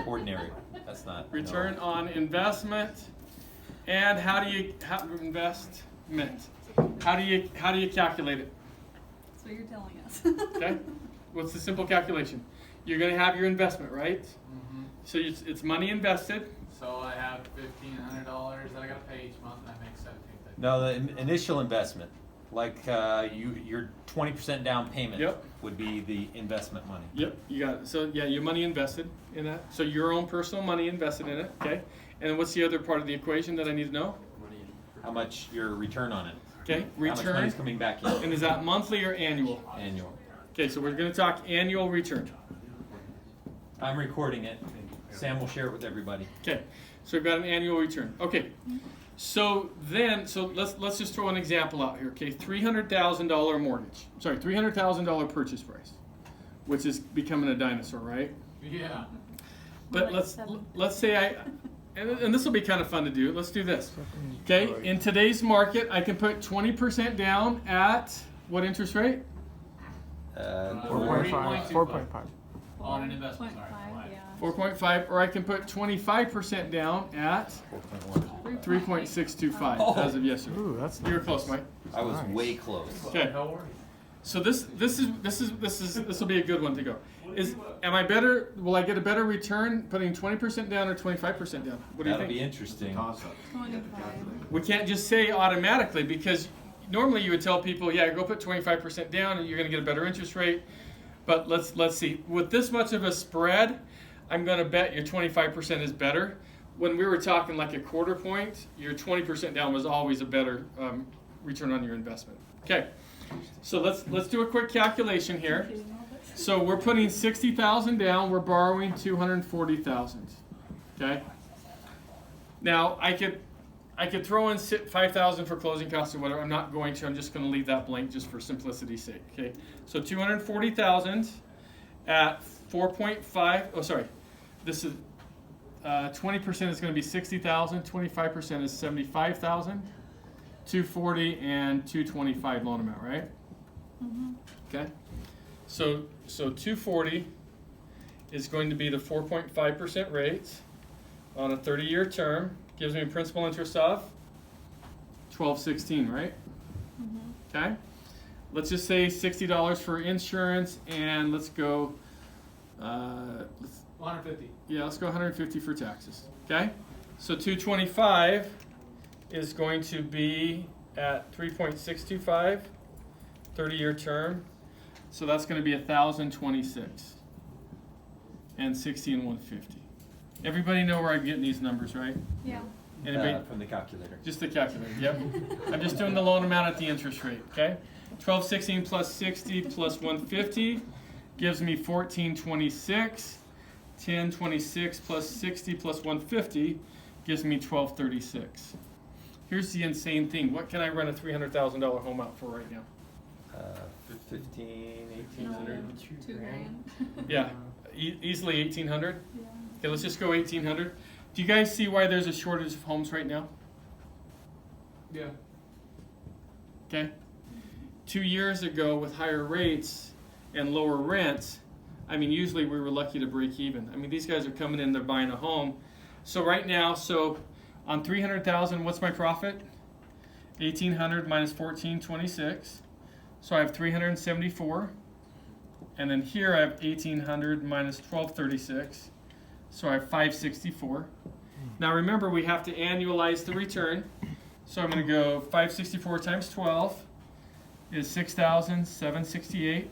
ordinary. That's not. Return no. on investment. And how do you investment? How do you calculate it? That's what you're telling us. Okay. What's the simple calculation? You're going to have your investment, right? Mm-hmm. So it's money invested. So I have $1,500 that I got to pay each month, and I make $1,750. No, the initial investment, like your 20% down payment Yep. would be the investment money. Yep, you got it. So yeah, your money invested in that. So your own personal money invested in it. Okay. And what's the other part of the equation that I need to know? How much your return on it? Okay, How much return. money's coming back in? And is that monthly or annual? Annual. Okay, so we're going to talk annual return. I'm recording it. Sam will share it with everybody. Okay, so we've got an annual return. Okay, so let's just throw an example out here. Okay, $300,000 mortgage. Sorry, $300,000 purchase price, which is becoming a dinosaur, right? Yeah. But let's say and this will be kind of fun to do. Let's do this. Okay, in today's market, I can put 20% down at what interest rate? 4.5. 4.5. On an investment, 0.5, sorry. yeah. 4.5, or I can put 25% down at 3.625 as of yesterday. Ooh, that's You were close, Mike. I was Nice. way close. Okay. So this will be a good one to go. Am I better? Will I get a better return putting 20% down or 25% down? What do you That'll think? be interesting. 25. We can't just say automatically, because normally you would tell people, yeah, go put 25% down and you're going to get a better interest rate. But let's see. With this much of a spread, I'm going to bet your 25% is better. When we were talking like a quarter point, your 20% down was always a better return on your investment. Okay. So let's do a quick calculation here. So we're putting 60,000 down. We're borrowing 240,000. Okay. Now I could throw in 5,000 for closing costs or whatever. I'm not going to. I'm just going to leave that blank just for simplicity's sake. Okay. So 240,000 at 4.5. Oh, sorry. This is 20% is going to be 60,000. 25% is 75,000. 240 and 225 loan amount, right? Mm-hmm. Okay. So 240 is going to be the 4.5% rate on a 30-year term. Gives me a principal interest of 1216, right? Mm-hmm. Okay. Let's just say $60 for insurance, and let's go. 150. Yeah, let's go 150 for taxes. Okay. So 225 is going to be at 3.625, 30-year term. So that's going to be 1,026 and 60 and 150. Everybody know where I'm getting these numbers, right? Yeah. Anybody? From the calculator. Just the calculator. Yep. I'm just doing the loan amount at the interest rate. Okay. 1216 plus 60 plus 150 gives me 1426. 1026 plus 60 plus 150 gives me 1236. Here's the insane thing. What can I run a $300,000 home out for right now? 15, 1800. $2,000. Yeah, easily 1,800. Yeah. Okay, let's just go 1,800. Do you guys see why there's a shortage of homes right now? Yeah. Okay. 2 years ago, with higher rates and lower rents, I mean, usually we were lucky to break even. I mean, these guys are coming in, they're buying a home. So right now, on 300,000, what's my profit? 1,800 minus 1426. So I have 374. And then here I have 1,800 minus 1236. So I have 564. Now remember, we have to annualize the return. So I'm going to go 564 times 12 is 6,768.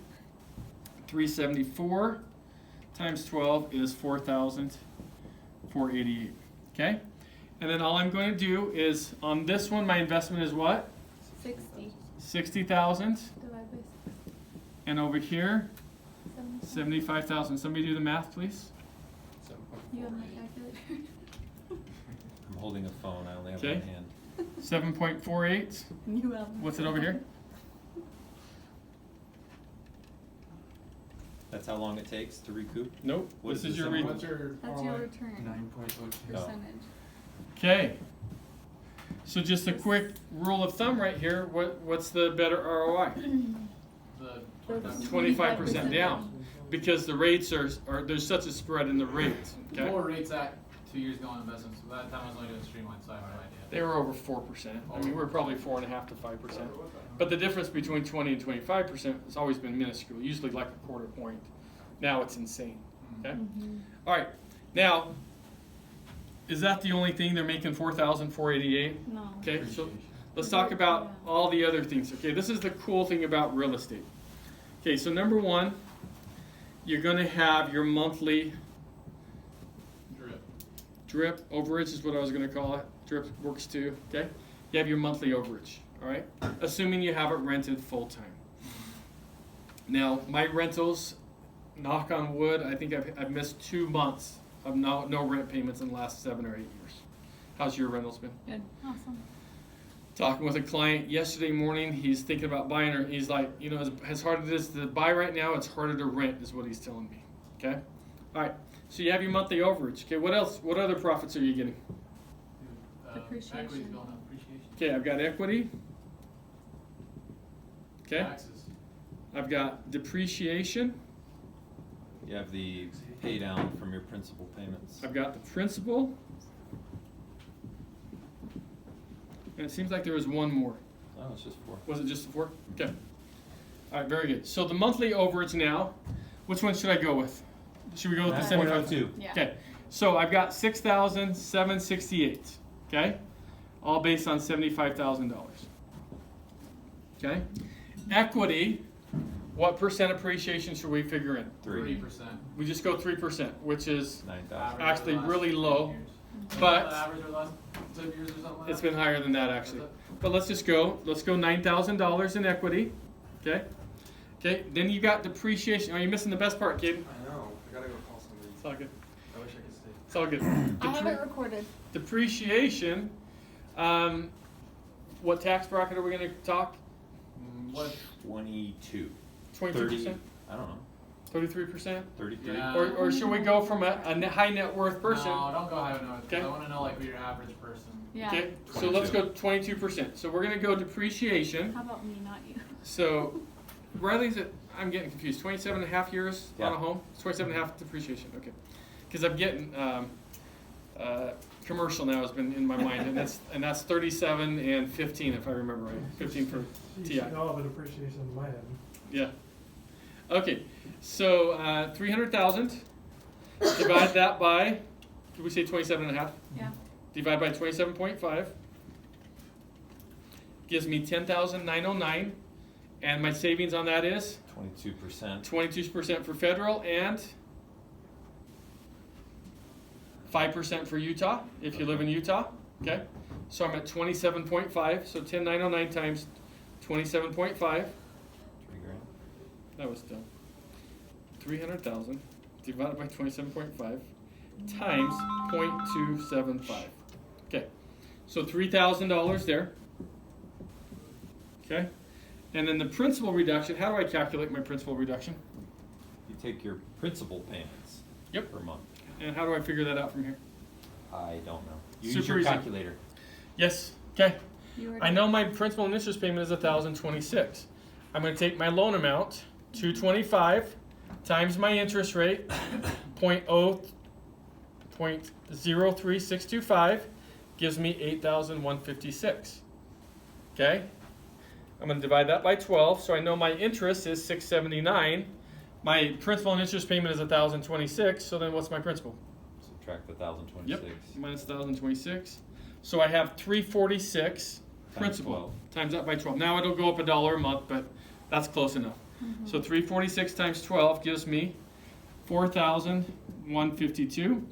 374 times 12 is 4,488. Okay? And then all I'm going to do is, on this one, my investment is what? 60. 60,000. Divide by 6. And over here, 75. 75,000. Somebody do the math, please. You have my calculator. I'm holding a phone. I only have Okay. one hand. 7.48. You have. What's it over here? That's how long it takes to recoup? Nope. What This is is your this? What's your That's your return. 9.02. Percentage. Okay. So just a quick rule of thumb right here. What's the better ROI? The 25% 25% down. because the rates are there's such a spread in the rates. Okay, Lower rates at 2 years ago on investments, so that time I was only doing streamlined, so I have no idea. they were over 4%. I mean, we're probably 4.5 to 5%. But the difference between 20 and 25% has always been minuscule, usually like a quarter point. Now it's insane. Okay. All right. Now, is that the only thing they're making 4,488? No. Okay. So let's talk about all the other things. Okay. This is the cool thing about real estate. Okay. So number one, you're going to have your monthly drip overage is what I was going to call it. Drip works too. Okay. You have your monthly overage. All right. Assuming you have it rented full time. Now, my rentals, knock on wood, I think I've missed 2 months of no rent payments in the last 7 or 8 years. How's your rentals been? Good. Awesome. Talking with a client yesterday morning, he's thinking about buying her. He's like, you know, as hard as it is to buy right now, it's harder to rent, is what he's telling me. Okay? All right. So you have your monthly overage. Okay, what else? What other profits are you getting? Depreciation. Equity's going up, appreciation. Okay, I've got equity. Okay, Taxes. I've got depreciation. You have the pay down from your principal payments. I've got the principal. And it seems like there was one more. Oh, it's just 4. Was it just the 4? Okay. All right, very good. So the monthly overage now, which one should I go with? Should we go with the 75? 9.02. Yeah. Okay. So I've got 6,768. Okay. All based on $75,000. Okay. Equity. What percent appreciation should we figure in? 3. 3%. We just go 3%, which is 9,000. Actually really low, but Average or last 10 years or something like it's that? been higher than that actually. But let's go $9,000 in equity. Okay. Okay. Then you got depreciation. Are you missing the best part, kid? I know. I gotta go call somebody. It's all good. I wish I could stay. It's all good. I have it recorded. Depreciation. What tax bracket are we going to talk? What? 22. 22%? 30. I don't know. 33%? 33. Yeah. Or should we go from a high net worth person? No, don't go high enough. Okay. I want to know like who your average person. Yeah. Okay, so let's go 22%. So we're going to go depreciation. How about me, not you? So Riley's at, I'm getting confused, 27 and a half years on Yeah. a home? It's 27 and a half depreciation, okay. Because I'm getting, commercial now has been in my mind, and that's 37 and 15 if I remember right, 15 for You TI. should know all the depreciation in my head. Yeah. Okay, so 300,000, divide that by, did we say 27 and a half? Yeah. Divide by 27.5, gives me 10,909, and my savings on that is 22%. 22% for federal and 5% for Utah, if you live in Utah, okay? So I'm at 27.5, so 10,909 times 27.5, 3 grand. that was dumb. 300,000 divided by 27.5 times 0.275. Okay, so $3,000 there. Okay, and then the principal reduction, how do I calculate my principal reduction? You take your principal payments Yep. per month. And how do I figure that out from here? I don't know. You use Super your easy. calculator. Yes, okay. You were I know my principal and interest payment is 1,026. I'm going to take my loan amount, 225, times my interest rate, 0.03625, gives me 8,156. Okay? I'm going to divide that by 12, so I know my interest is 679. My principal and interest payment is 1,026, so then what's my principal? Subtract the 1,026. Yep, minus 1,026. So I have 346 principal 12. times that by 12. Now it'll go up $1 a month, but that's close enough. So 346 times 12 gives me 4,152.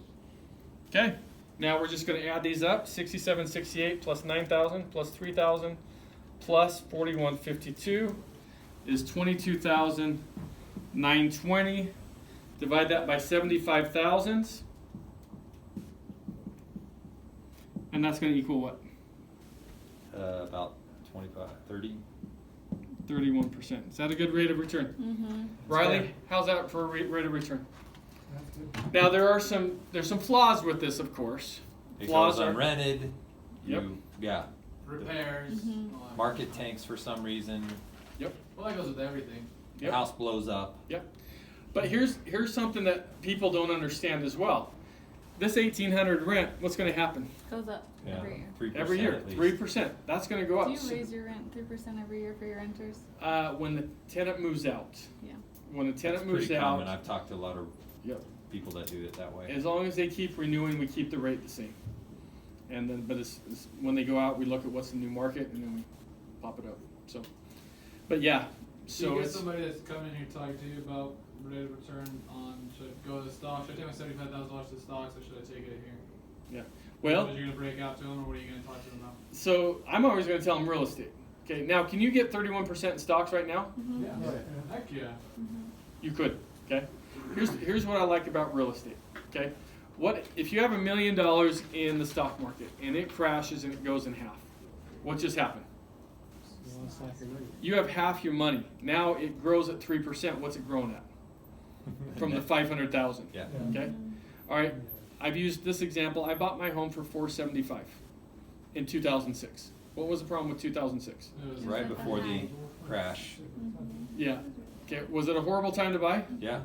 Okay, now we're just going to add these up. 6768 plus 9,000 plus 3,000 plus 4,152 is 22,920. Divide that by 75,000. And that's going to equal what? About 25, 30. 31%. Is that a good rate of return? Mm-hmm. Riley, how's that for a rate of return? That's good. Now there's some flaws with this, of course. It Flaws goes are unrented. Yep. Yeah. Repairs. Mhm. all that. Market tanks for some reason. Well, that goes with everything. The Yep. house blows up. But here's something that people don't understand as well. This 1,800 rent, what's going to happen Goes up Yeah, every year. 3% every year? at least. 3%. That's going to go up. Do you raise your rent 3% every year for your renters? When the tenant moves out. Yeah. When the tenant That's moves pretty out, common. I've talked to a lot of yep. people that do it that way. As long as they keep renewing, we keep the rate the same. And then, but it's when they go out, we look at what's the new market, and then we pop it up. So, but yeah. So So you get it's somebody that's coming in here talking to you about rate of return on, should I go to the stock, should I take my $75,000 to the stocks, or should I take it here? yeah. Well, What are you gonna break out to them, or what are you gonna talk to them about? so I'm always going to tell them real estate. Okay. Now, can you get 31% in stocks right now? Mm-hmm. Yeah, heck yeah. Mm-hmm. You could, okay? Here's what I like about real estate, okay? What if you have $1 million in the stock market and it crashes and it goes in half? What just happened? You have half your money. Now it grows at 3%. What's it growing at? From the 500,000. Yeah. Okay? All right. I've used this example. I bought my home for $475 in 2006. What was the problem with 2006? It was Right before the crash. Yeah. Okay. Was it a horrible time to buy? Yeah.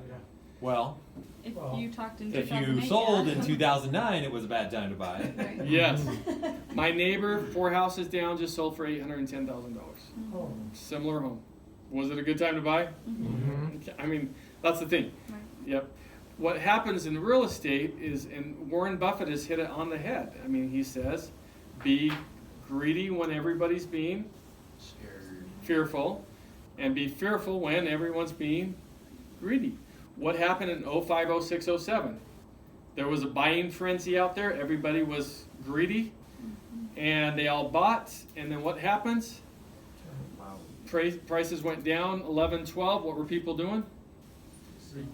Well, If Well, you talked in if 2008, you sold yeah. in 2009, it was a bad time to buy. Right. Yes. My neighbor, 4 houses down, just sold for $810,000. Oh. Similar home. Was it a good time to buy? Mm-hmm. Okay, I mean, that's the thing. Right. Yep. What happens in real estate is, and Warren Buffett has hit it on the head. I mean, he says, be greedy when everybody's being fearful, and be fearful when everyone's being greedy. What happened in 05, 06, 07? There was a buying frenzy out there. Everybody was greedy, and they all bought. And then what happens? Prices went down 11, 12. What were people doing?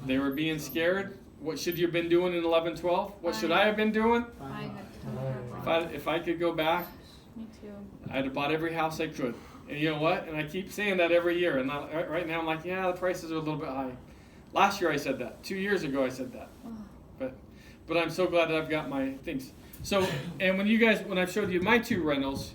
They were being scared. What should you have been doing in 11, 12? What should I have been doing? I had tons of If I could go back, Me too. I'd have bought every house I could. And you know what? And I keep saying that every year. And right now I'm like, yeah, the prices are a little bit high. Last year I said that. 2 years ago I said that. Oh. But I'm so glad that I've got my things. So, and when I showed you my 2 rentals,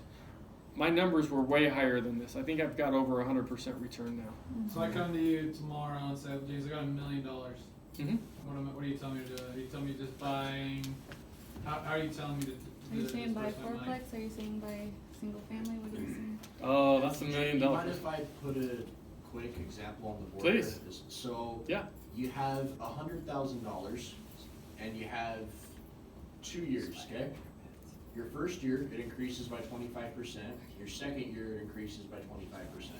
my numbers were way higher than this. I think I've got over 100% return now. So I come to you tomorrow and say, James, I got $1 million. Mm-hmm. What are you telling me to do? Are you telling me just buying? How are you telling me to? Are you saying by fourplex? Are you saying by single family? What are you saying? Oh, that's $1 million. Do you mind if I put a quick example on the board? Please. here? So Yeah. you have $100,000 and you have 2 years, okay? Your first year, it increases by 25%. Your second year, it increases by 25%.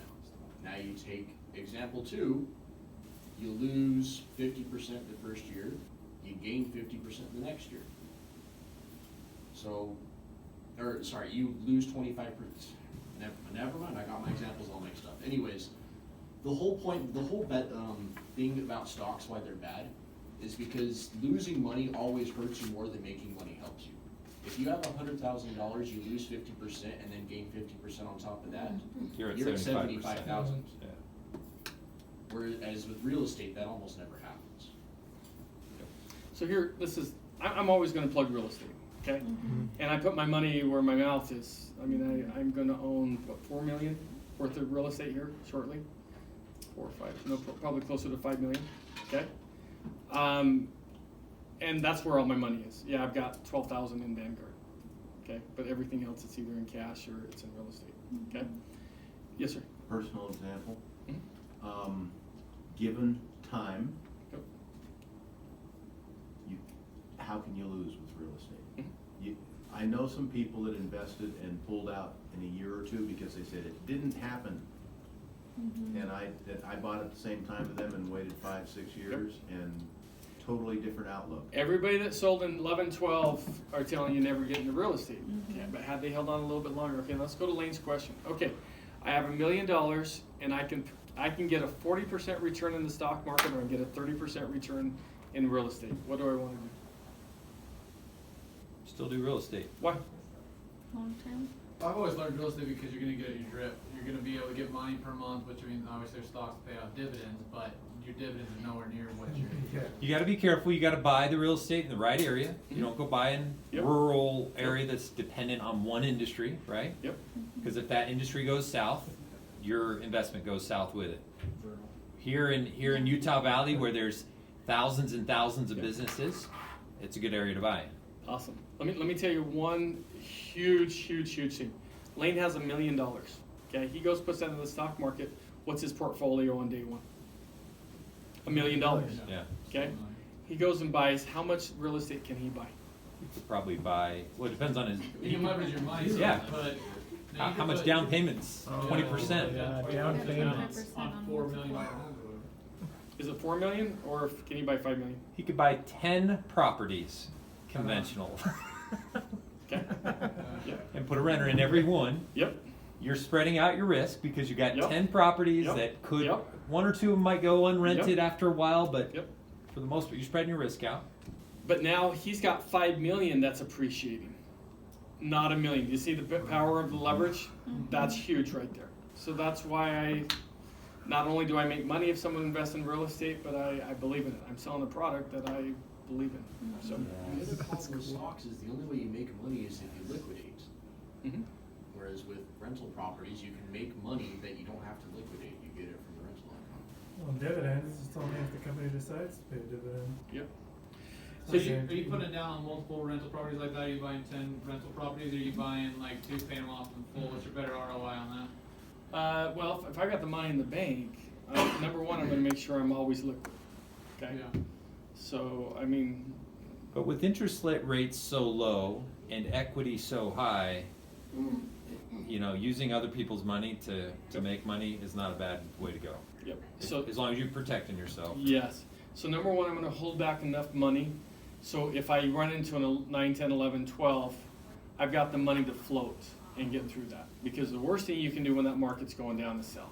Now you take example 2, you lose 50% the first year, you gain 50% the next year. So, or sorry, you lose 25%. Never mind, I got my examples all mixed up. Anyways, the whole point, the whole thing about stocks, why they're bad, is because losing money always hurts you more than making money helps you. If you have $100,000, you lose 50% and then gain 50% on top of that, You're at you're at 75%. 75,000. Yeah. Whereas with real estate, that almost never happens. So here, I'm always going to plug real estate, okay? And I put my money where my mouth is. I mean, I'm going to own, what, $4 million worth of real estate here shortly? 4 or 5, no, probably closer to $5 million, okay? And that's where all my money is. Yeah, I've got 12,000 in Vanguard, okay? But everything else, it's either in cash or it's in real estate, okay? Yes, sir. Personal example. Mhm. Given time, Yep. how can you lose with real estate? Mhm. I know some people that invested and pulled out in a year or two because they said it didn't happen. And I bought at the same time as them and waited 5, 6 years and totally different outlook. Everybody that sold in 11, 12 are telling you never get into real estate. Okay, but had they held on a little bit longer, okay, let's go to Lane's question. Okay, I have $1 million and I can get a 40% return in the stock market or I can get a 30% return in real estate. What do I want to do? Still do real estate. Why? Long term? I've always learned real estate because you're gonna get your drip. You're gonna be able to get money per month, which means obviously there's stocks to pay out dividends, but your dividends are nowhere near what you're. Yeah. You got to be careful. You got to buy the real estate in the right area. You don't go buy in Yep. rural area that's dependent on one industry, right? Yep. Because if that industry goes south, your investment goes south with it. Here in Utah Valley, where there's thousands and thousands of businesses, it's a good area to buy. Awesome. Let me tell you one huge thing. Lane has $1 million. Okay, he goes puts that in the stock market. What's his portfolio on day one? $1 million. Yeah. Okay, he goes and buys. How much real estate can he buy? You could probably buy. Well, it depends on his. You can leverage your money, Yeah. but. How much down payments? 20%. Yeah, Twenty down percent payments. on $4 million homes. Is it $4 million, or can he buy $5 million? He could buy 10 properties, conventional, Okay. Yeah. and put a renter in every one. Yep. You're spreading out your risk because you got Yep. 10 properties Yep. that could, Yep. one or two of them might go unrented Yep. after a while, but Yep. for the most part, you're spreading your risk out. But now he's got $5 million that's appreciating, not $1 million. You see the power of the leverage? That's huge right there. So that's why not only do I make money if someone invests in real estate, but I believe in it. I'm selling a product that I believe in. So. The other problem with stocks is the only way you make money is if you liquidate. Mhm. Whereas with rental properties, you can make money that you don't have to liquidate, you get it from the rental income. Well, dividends, it's only if the company decides to pay a dividend. Yep. So are you putting it down on multiple rental properties like that? Are you buying 10 rental properties, or are you buying like 2, paying them off in full? What's your better ROI on that? Well, if I got the money in the bank, number one, I'm going to make sure I'm always liquid. Okay. Yeah. So I mean, But with interest rates so low and equity so high, you know, using other people's money to make money is not a bad way to go. yep. So As long as you're protecting yourself. yes. So number one, I'm going to hold back enough money. So if I run into a 9, 10, 11, 12, I've got the money to float and get through that. Because the worst thing you can do when that market's going down is sell.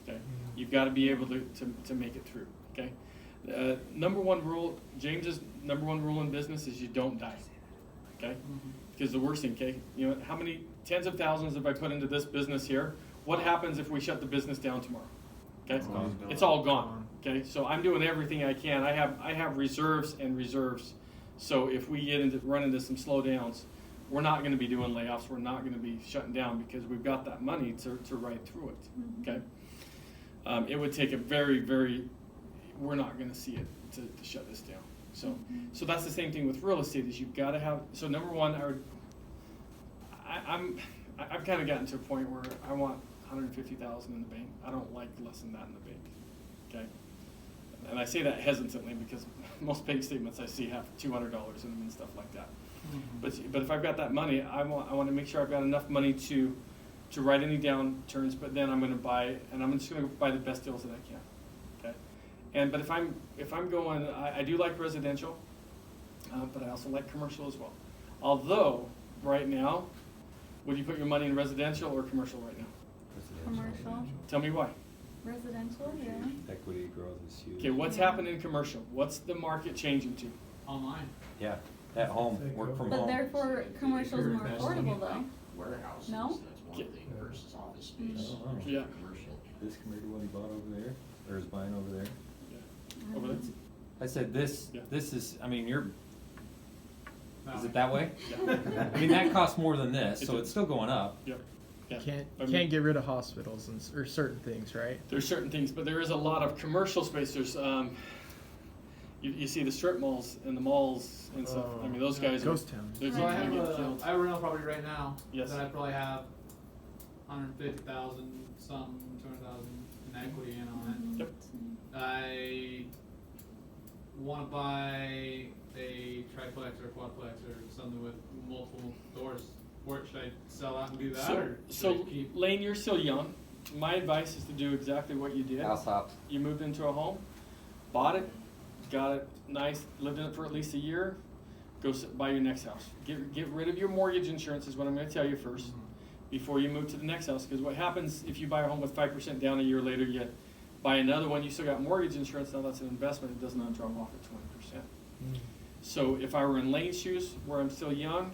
Okay? You've got to be able to make it through. Okay? Number one rule, James's number one rule in business is you don't die. Okay? Because the worst thing, okay, you know, how many tens of thousands have I put into this business here? What happens if we shut the business down tomorrow? Okay? It's all gone. Okay? So I'm doing everything I can. I have reserves and reserves. So if we run into some slowdowns, we're not going to be doing layoffs. We're not going to be shutting down because we've got that money to ride through it. Okay? It would take a we're not going to see it to shut this down. So that's the same thing with real estate. Is you've got to have. So number one, I've kind of gotten to a point where I want $150,000 in the bank. I don't like less than that in the bank. Okay, and I say that hesitantly because most bank statements I see have $200 in them and stuff like that. But if I've got that money, I want to make sure I've got enough money to ride any downturns. But then I'm going to buy, and I'm just going to buy the best deals that I can. Okay, but if I'm going, I do like residential, but I also like commercial as well. Although right now, would you put your money in residential or commercial right now? Commercial, Tell me why. residential, yeah. Equity growth is huge. Okay, what's happening in commercial? What's the market changing to? Online. Yeah, at home, work from But home. therefore, commercial's more affordable though. Warehouses, No? that's one thing versus office space. Oh, wow. Yeah. Commercial. This compared to what he bought over there, or is buying over there? Over there? I said this. Yeah. This is. I mean, you're. No. Is it that way? Yeah. I mean, that costs more than this, It so does. it's still going up. Yep. Yeah. Can't I mean- can't get rid of hospitals or certain things, right? There's certain things, but there is a lot of commercial space. There's you see the strip malls and the malls and stuff. I mean, those guys Ghost towns. They're So I gonna have get killed. I have a rental property right now Yes. that I probably have 150,000, some 200,000 in equity in on Yep. it. I want to buy a triplex or quadplex or something with multiple doors. Where should I sell out and do that, or should So I keep? Lane, you're still young. My advice is to do exactly what you did. House hops. You moved into a home, bought it, got it nice, lived in it for at least a year. Go buy your next house. Get rid of your mortgage insurance is what I'm going to tell you first, before you move to the next house. Because what happens if you buy a home with 5% down a year later, you buy another one, you still got mortgage insurance. Now that's an investment. It does not drop off at 20%. So if I were in Lane's shoes, where I'm still young,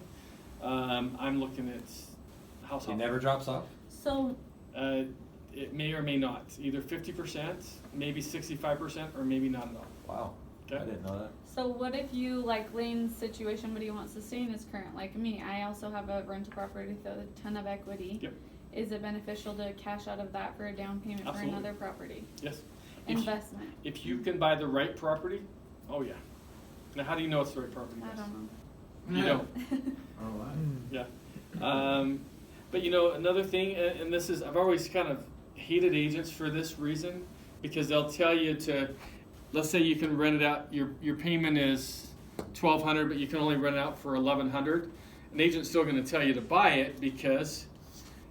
I'm looking at house. It never drops off. So, It may or may not. Either 50%, maybe 65%, or maybe not at all. Wow. Okay. I didn't know that. so what if you, like Lane's situation, but he wants to stay in his current, like me, I also have a rental property with a ton of equity. Yep. Is it beneficial to cash out of that for a down payment for Absolutely. another property? Yes. investment. If you can buy the right property, oh yeah. Now, how do you know it's the right property? I don't know. You don't. Oh, Yeah. But you know, another thing, and this is, I've always kind of hated agents for this reason, because they'll tell you to, let's say you can rent it out, your payment is $1,200, but you can only rent it out for $1,100. An agent's still going to tell you to buy it because,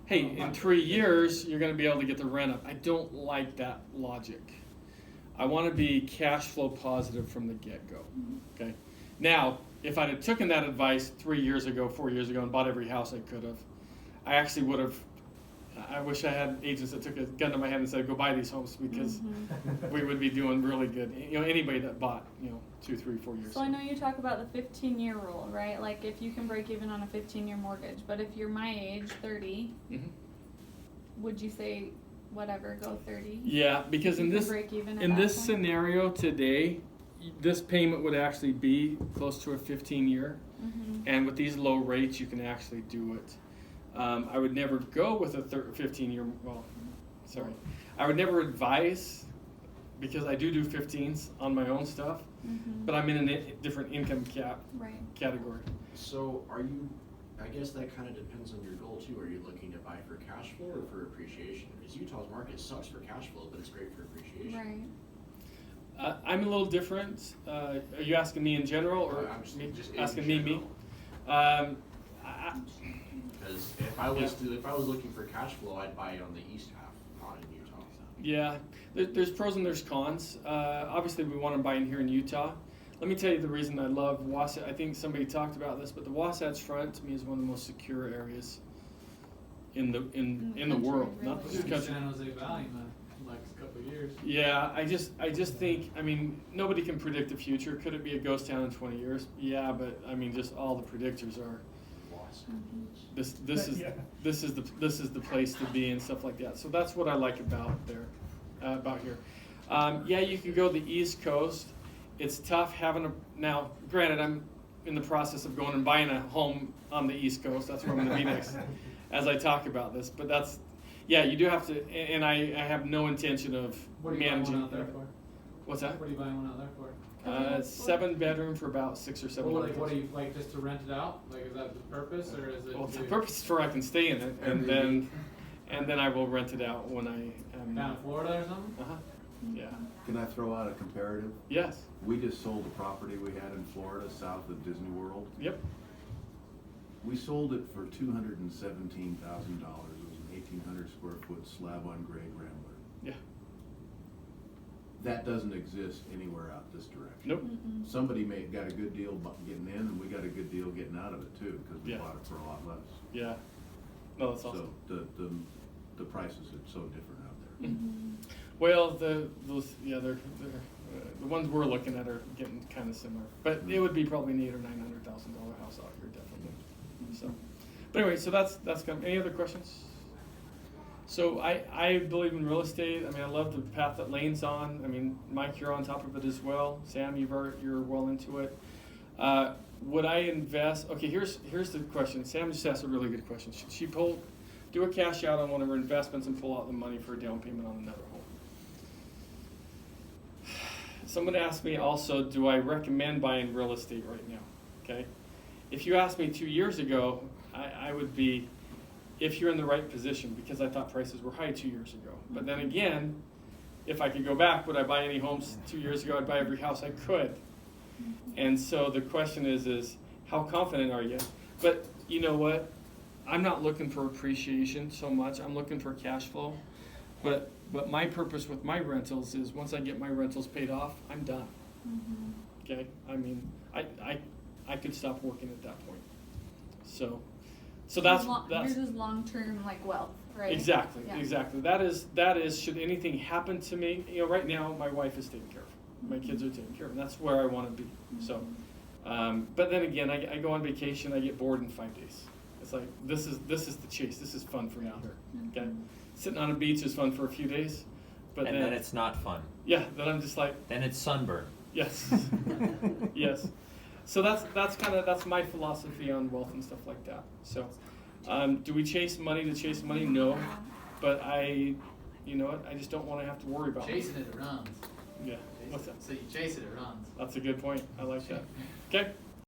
hey, in 3 years, you're going to be able to get the rent up. I don't like that logic. I want to be cash flow positive from the get-go, okay? Now, if I'd have taken that advice 3 years ago, 4 years ago, and bought every house I could have, I actually would have, I wish I had agents that took a gun to my head and said, go buy these homes, because we would be doing really good. You know, anybody that bought, 2, 3, 4 years. So I know you talk about the 15-year rule, right? Like if you can break even on a 15-year mortgage, but if you're my age, 30, would you say whatever, go 30? Yeah, because You in can this break even at in that this point? scenario today, this payment would actually be close to a 15-year, and with these low rates, you can actually do it. I would never go with a 15-year. Well, sorry, I would never advise, because I do 15s on my own stuff, but I'm in a different income Right. category. So are you, I guess that kind of depends on your goal too. Are you looking to buy for cash flow or for appreciation? Because Utah's market sucks for cash flow, but it's great for appreciation. Right. I'm a little different. Are you asking me in general, or I'm just in asking me? general. Because if I was looking for cash flow, I'd buy it on the east half, not in Utah. Yeah, there's pros and there's cons. Obviously, we want to buy in here in Utah. Let me tell you the reason I love Wasatch. I think somebody talked about this, but the Wasatch Front to me is one of the most secure areas in the country, world, not really. just Should be country. San Jose Valley in the next couple of years. Yeah, I just think, I mean, nobody can predict the future. Could it be a ghost town in 20 years? Yeah, but I mean, just all the predictors are. This is Yeah. this is the place to be and stuff like that. So that's what I like about there, about here. Yeah, you can go the East Coast. It's tough having a, now granted I'm in the process of going and buying a home on the East Coast. That's where I'm going to be next as I talk about this. But that's, yeah, you do have to, and I have no intention of What are you buying managing. one out there for? What's that? What are you buying one out there for? 7 bedroom for about 6 or 7. Well, like, what do you, like, just to rent it out? Like, is that the purpose, or is it? Well, the to- purpose is for I can stay in it, and then I will rent it out when I am. Down in Florida or something? Uh huh. Yeah. Can I throw out a comparative? Yes. We just sold a property we had in Florida, south of Disney World. Yep. We sold it for $217,000. It was an 1,800 square foot slab on grade Rambler. Yeah. That doesn't exist anywhere out this direction. Nope. Somebody got a good deal getting in, and we got a good deal getting out of it too, because we Yeah. bought it for a lot less. Yeah. No, that's awesome. So the prices are so different out there. Well, they're the ones we're looking at are getting kind of similar, but it would be probably an $800,000 or $900,000 house out here, definitely. So, but anyway, so that's kind of, any other questions? So I believe in real estate. I mean, I love the path that Lane's on. I mean, Mike, you're on top of it as well. Sam, you're well into it. Would I invest? Okay, here's the question. Sam just asked a really good question. Should she do a cash out on one of her investments and pull out the money for a down payment on another home? Someone asked me also, do I recommend buying real estate right now? Okay, if you asked me 2 years ago, I would be, if you're in the right position, because I thought prices were high 2 years ago. But then again, if I could go back, would I buy any homes 2 years ago? I'd buy every house I could. And so the question is how confident are you? But you know what? I'm not looking for appreciation so much. I'm looking for cash flow. But my purpose with my rentals is once I get my rentals paid off, I'm done. Okay? I mean, I could stop working at that point. So that's Yours is long-term, like wealth, right? exactly. Yeah. Exactly. That is should anything happen to me, right now my wife is taken care of. My kids are taken care of, and that's where I want to be. So, but then again, I go on vacation, I get bored in 5 days. It's like this is the chase. This is fun for me here. Okay, sitting on a beach is fun for a few days, but And then it's not fun. yeah, then I'm just like Then it's sunburn. yes, yes. So that's my philosophy on wealth and stuff like that. So, do we chase money to chase money? No, but you know what, I just don't wanna have to worry about it. Chasing it, it runs. Yeah, what's that? So you chase it, it runs. That's a good point, I like that. Okay,